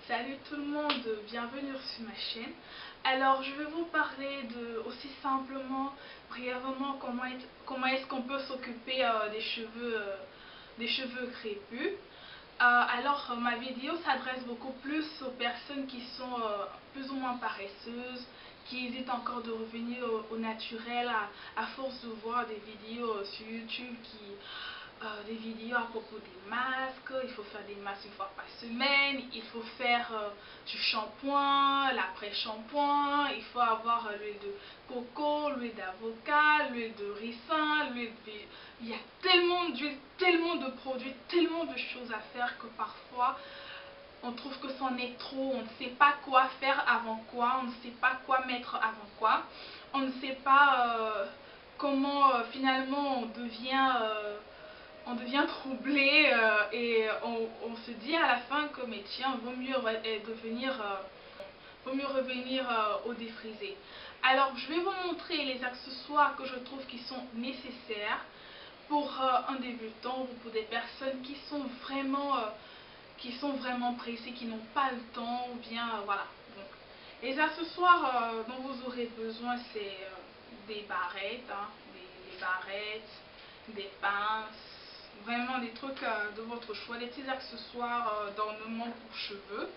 Salut tout le monde, bienvenue sur ma chaîne. Alors je vais vous parler de aussi simplement, brièvement, comment est-ce qu'on peut s'occuper des cheveux crépus. Ma vidéo s'adresse beaucoup plus aux personnes qui sont plus ou moins paresseuses, qui hésitent encore de revenir au naturel à force de voir des vidéos sur YouTube des vidéos à propos des masques. Il faut faire des masques une fois par semaine, il faut faire du shampoing, l'après-shampoing, il faut avoir l'huile de coco, l'huile d'avocat, l'huile de ricin, il y a tellement d'huile, tellement de produits, tellement de choses à faire que parfois on trouve que c'en est trop, on ne sait pas quoi faire avant quoi, on ne sait pas quoi mettre avant quoi, on ne sait pas comment finalement on devient troublé et on se dit à la fin que mais tiens, vaut mieux revenir au défrisé. Alors je vais vous montrer les accessoires que je trouve qui sont nécessaires pour un débutant ou pour des personnes qui sont vraiment pressées, qui n'ont pas le temps ou bien voilà. Donc, les accessoires dont vous aurez besoin, c'est des barrettes, des barrettes, des pinces, vraiment des trucs de votre choix, des petits accessoires d'ornement pour cheveux.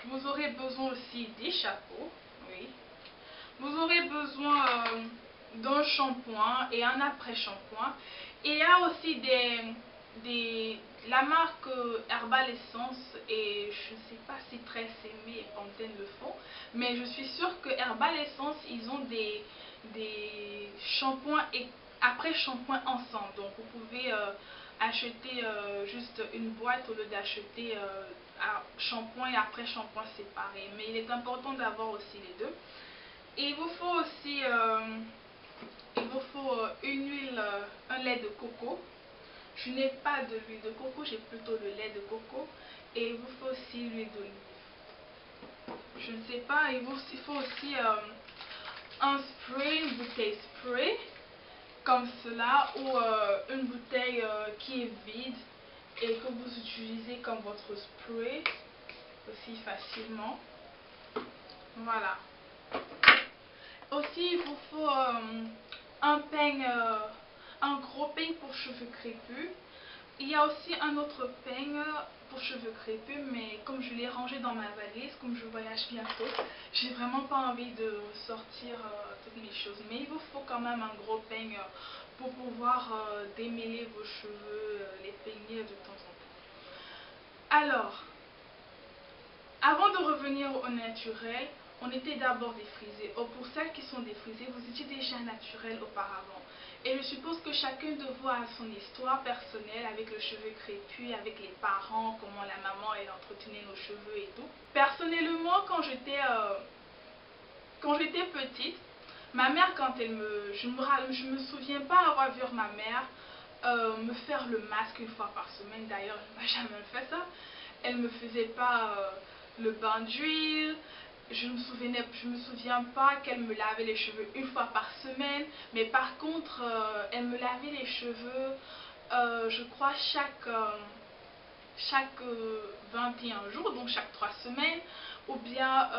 Vous aurez besoin aussi des chapeaux, oui. Vous aurez besoin d'un shampoing et un après-shampoing. Et il y a aussi la marque Herbal Essence, et je ne sais pas si Tresse Aimée et Pantene le font, mais je suis sûre que Herbal Essence, ils ont des shampoings et après-shampoing ensemble. Donc vous pouvez acheter juste une boîte au lieu d'acheter shampoing et après-shampoing séparés. Mais il est important d'avoir aussi les deux. Et il vous faut aussi une huile, un lait de coco. Je n'ai pas de l'huile de coco, j'ai plutôt le lait de coco. Et il vous faut aussi l'huile d'olive. Je ne sais pas, il faut aussi un spray, une bouteille spray, comme cela, ou une bouteille qui est vide et que vous utilisez comme votre spray aussi facilement. Voilà. Aussi, il vous faut un peigne, un gros peigne pour cheveux crépus. Il y a aussi un autre peigne pour cheveux crépus, mais comme je l'ai rangé dans ma valise, comme je voyage bientôt, j'ai vraiment pas envie de sortir toutes mes choses. Mais il vous faut quand même un gros peigne pour pouvoir démêler vos cheveux, les peigner de temps en temps. Alors, avant de revenir au naturel, on était d'abord défrisé. Or, pour celles qui sont défrisées, vous étiez déjà naturel auparavant. Et je suppose que chacun de vous a son histoire personnelle avec le cheveu crépus, avec les parents, comment la maman elle entretenait nos cheveux et tout. Personnellement, quand j'étais petite, ma mère, je me souviens pas avoir vu ma mère me faire le masque une fois par semaine. D'ailleurs, elle m'a jamais fait ça. Elle me faisait pas le bain d'huile. Je me souviens pas qu'elle me lavait les cheveux une fois par semaine, mais par contre, elle me lavait les cheveux, je crois, chaque 21 jours, donc chaque 3 semaines, ou bien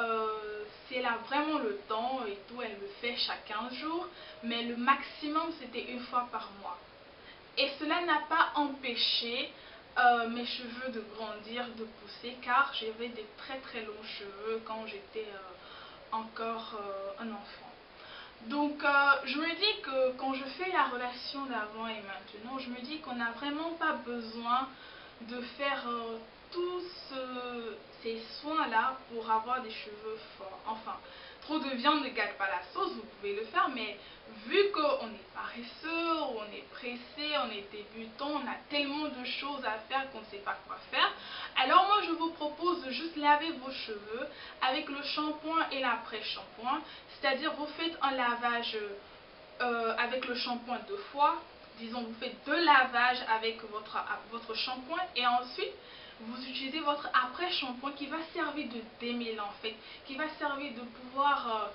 si elle a vraiment le temps et tout, elle le fait chaque 15 jours, mais le maximum c'était une fois par mois. Et cela n'a pas empêché mes cheveux de grandir, de pousser, car j'avais des très très longs cheveux quand j'étais encore un enfant. Donc je me dis que quand je fais la relation d'avant et maintenant, je me dis qu'on n'a vraiment pas besoin de faire tous ces soins-là pour avoir des cheveux forts. Enfin, trop de viande ne gâte pas la sauce, vous pouvez le faire, mais vu qu'on est paresseux, on est pressé, on est débutant, on a tellement de choses à faire qu'on ne sait pas quoi faire, alors moi je vous propose de juste laver vos cheveux avec le shampoing et l'après-shampoing, c'est-à-dire vous faites un lavage avec le shampoing 2 fois. Disons, vous faites 2 lavages avec votre shampoing et ensuite vous utilisez votre après-shampoing qui va servir de démêlant en fait, qui va servir de pouvoir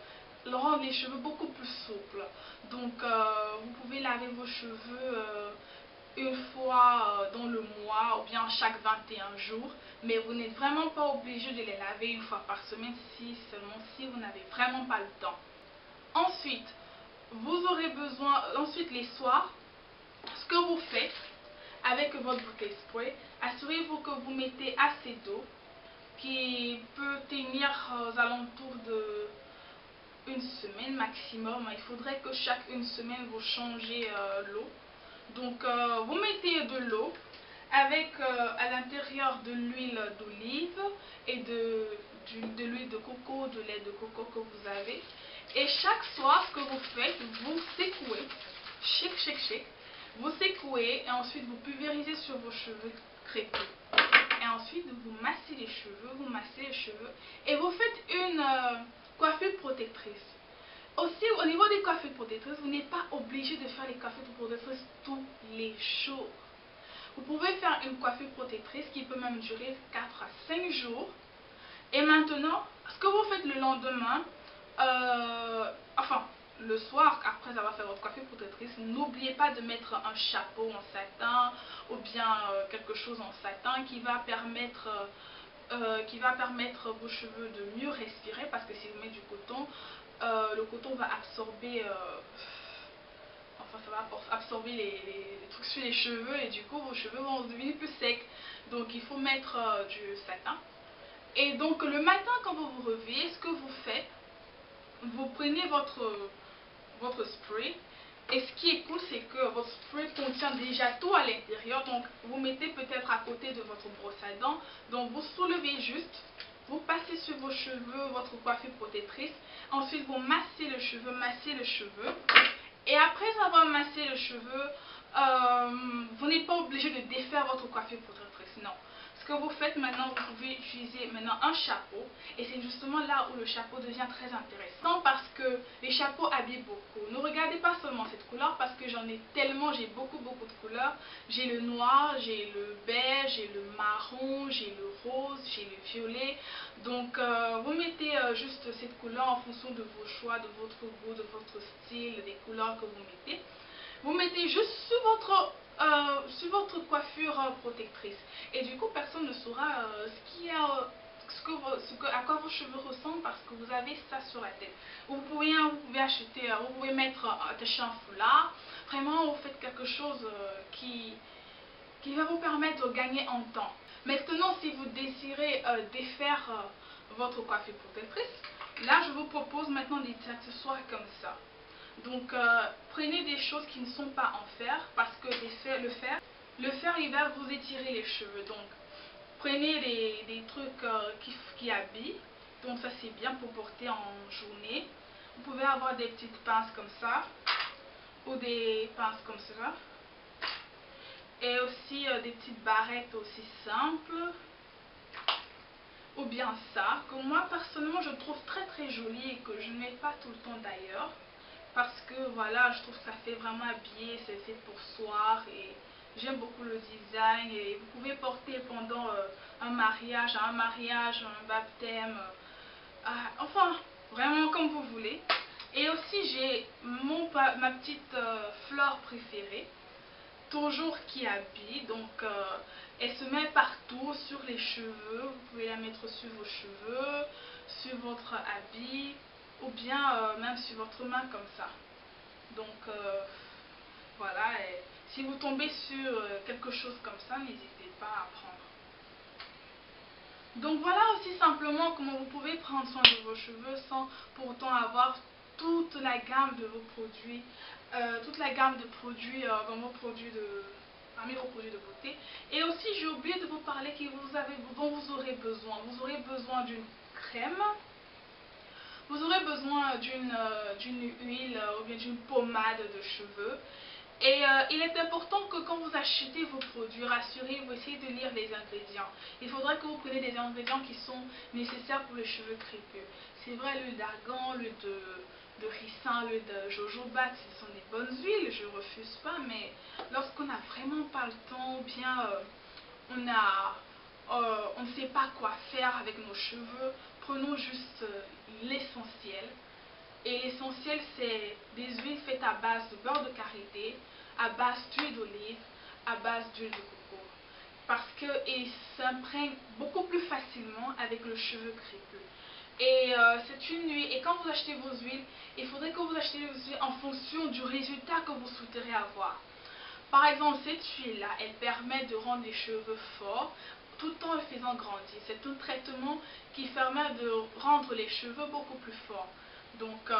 rendre les cheveux beaucoup plus souples. Donc vous pouvez laver vos cheveux une fois dans le mois ou bien chaque 21 jours. mais vous n'êtes vraiment pas obligé de les laver une fois par semaine, seulement si vous n'avez vraiment pas le temps. Ensuite, vous aurez besoin, les soirs, ce que vous faites avec votre bouteille spray, assurez-vous que vous mettez assez d'eau qui peut tenir aux alentours de une semaine maximum. Il faudrait que chaque une semaine vous changez l'eau. Donc vous mettez de l'eau avec à l'intérieur de l'huile d'olive et de l'huile de coco, de lait de coco que vous avez. Et chaque soir, ce que vous faites, vous secouez, shake, vous secouez et ensuite vous pulvérisez sur vos cheveux crépus. Et ensuite vous massez les cheveux, et vous faites une coiffure protectrice. Aussi, au niveau des coiffures protectrices, vous n'êtes pas obligé de faire les coiffures protectrices tous les jours. Vous pouvez faire une coiffure protectrice qui peut même durer 4 à 5 jours. Et maintenant, ce que vous faites le lendemain, le soir, après avoir fait votre coiffure protectrice, n'oubliez pas de mettre un chapeau en satin ou bien quelque chose en satin qui va permettre vos cheveux de mieux respirer, parce que si vous mettez du coton, le coton va absorber ça va absorber les trucs sur les cheveux, et du coup vos cheveux vont devenir plus secs. Donc il faut mettre du satin. Et donc le matin, quand vous vous réveillez, ce que vous faites, vous prenez votre spray. Et ce qui est cool, c'est que votre spray contient déjà tout à l'intérieur. Donc vous mettez peut-être à côté de votre brosse à dents. Donc vous soulevez juste, vous passez sur vos cheveux votre coiffure protectrice. Ensuite vous massez le cheveu, et après avoir massé le cheveu, vous n'êtes pas obligé de défaire votre coiffure protectrice, non. Ce que vous faites maintenant, vous pouvez utiliser maintenant un chapeau, et c'est justement là où le chapeau devient très intéressant, parce que les chapeaux habillent beaucoup. Ne regardez pas seulement cette couleur, parce que j'en ai tellement, j'ai beaucoup de couleurs. J'ai le noir, j'ai le beige, j'ai le marron, j'ai le rose, j'ai le violet. Donc vous mettez juste cette couleur en fonction de vos choix, de votre goût, de votre style, des couleurs que vous mettez. Vous mettez juste sur votre coiffure protectrice, et du coup personne ne saura à quoi vos cheveux ressemblent, parce que vous avez ça sur la tête. Vous pouvez acheter, vous pouvez attacher un foulard. Vraiment, vous faites quelque chose qui va vous permettre de gagner en temps. Maintenant, si vous désirez défaire votre coiffure protectrice, là je vous propose maintenant des accessoires comme ça. Donc prenez des choses qui ne sont pas en fer, parce que le fer il va vous étirer les cheveux. Donc prenez des trucs qui habillent. Donc ça c'est bien pour porter en journée. Vous pouvez avoir des petites pinces comme ça, ou des pinces comme ça, et aussi des petites barrettes aussi simples, ou bien ça, que moi personnellement je trouve très joli, et que je ne mets pas tout le temps d'ailleurs, parce que voilà, je trouve que ça fait vraiment habillé, c'est fait pour soir, et j'aime beaucoup le design. Et vous pouvez porter pendant un mariage, un baptême, enfin vraiment comme vous voulez. Et aussi j'ai ma petite fleur préférée, toujours qui habille. Donc elle se met partout sur les cheveux. Vous pouvez la mettre sur vos cheveux, sur votre habit, ou bien même sur votre main comme ça. Donc voilà, et si vous tombez sur quelque chose comme ça, n'hésitez pas à prendre. Donc voilà aussi simplement comment vous pouvez prendre soin de vos cheveux sans pour autant avoir toute la gamme de vos produits, dans vos produits parmi vos produits de beauté. Et aussi j'ai oublié de vous parler dont vous aurez besoin. Vous aurez besoin d'une crème, vous aurez besoin d'une huile ou bien d'une pommade de cheveux. Et il est important que quand vous achetez vos produits, rassurez-vous, essayez de lire les ingrédients. Il faudra que vous preniez des ingrédients qui sont nécessaires pour les cheveux crépus. C'est vrai, l'huile d'argan, l'huile de ricin, l'huile de jojoba, ce sont des bonnes huiles, je ne refuse pas, mais lorsqu'on n'a vraiment pas le temps, ou bien on ne sait pas quoi faire avec nos cheveux, prenons juste l'essentiel. Et l'essentiel, c'est des huiles faites à base de beurre de karité, à base d'huile d'olive, à base d'huile de coco. parce qu'il s'imprègne beaucoup plus facilement avec le cheveu crépus. Et c'est une huile, et quand vous achetez vos huiles, il faudrait que vous achetez vos huiles en fonction du résultat que vous souhaiterez avoir. Par exemple, cette huile-là, elle permet de rendre les cheveux forts tout en les faisant grandir. C'est un traitement qui permet de rendre les cheveux beaucoup plus forts. Donc,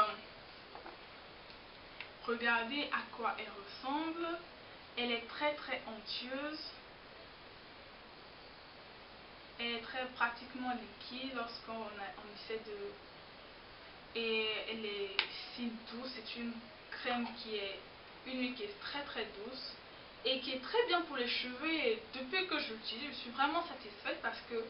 regardez à quoi elle ressemble. Elle est très très onctueuse. Elle est très pratiquement liquide lorsqu'on essaie de... Et elle est si douce. C'est une crème qui est une huile qui est très très douce et qui est très bien pour les cheveux. Et depuis que je l'utilise, je suis vraiment satisfaite parce que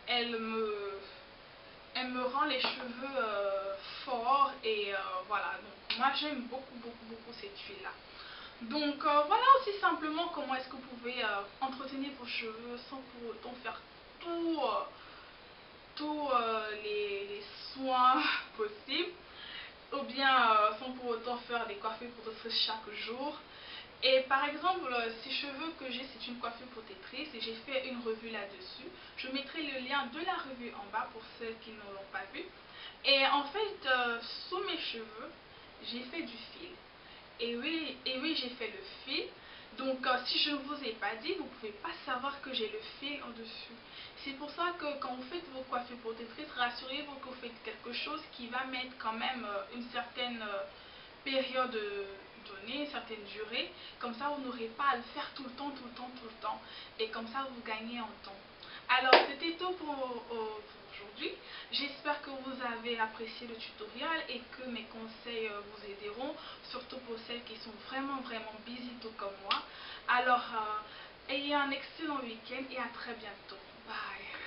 elle me rend les cheveux forts et voilà. Donc moi j'aime beaucoup cette huile là. Donc voilà aussi simplement comment est-ce que vous pouvez entretenir vos cheveux sans pour autant faire tous les soins possibles, ou bien sans pour autant faire des coiffures protectrices chaque jour. Et par exemple, ces cheveux que j'ai, c'est une coiffure protectrice et j'ai fait une revue là-dessus. Je mettrai le lien de la revue en bas pour ceux qui ne l'ont pas vu. Et en fait, sous mes cheveux, j'ai fait du fil. Et oui, j'ai fait le fil. Donc, si je ne vous ai pas dit, vous ne pouvez pas savoir que j'ai le fil en dessus. C'est pour ça que quand vous faites vos coiffures protectrices, rassurez-vous que vous faites quelque chose qui va mettre quand même une certaine période donnée, une certaine durée. Comme ça, vous n'aurez pas à le faire tout le temps. Et comme ça, vous gagnez en temps. Alors, c'était tout pour aujourd'hui. J'espère que vous avez apprécié le tutoriel et que mes conseils vous aideront, surtout pour celles qui sont vraiment busy tout comme moi. Alors, ayez un excellent week-end et à très bientôt. Bye.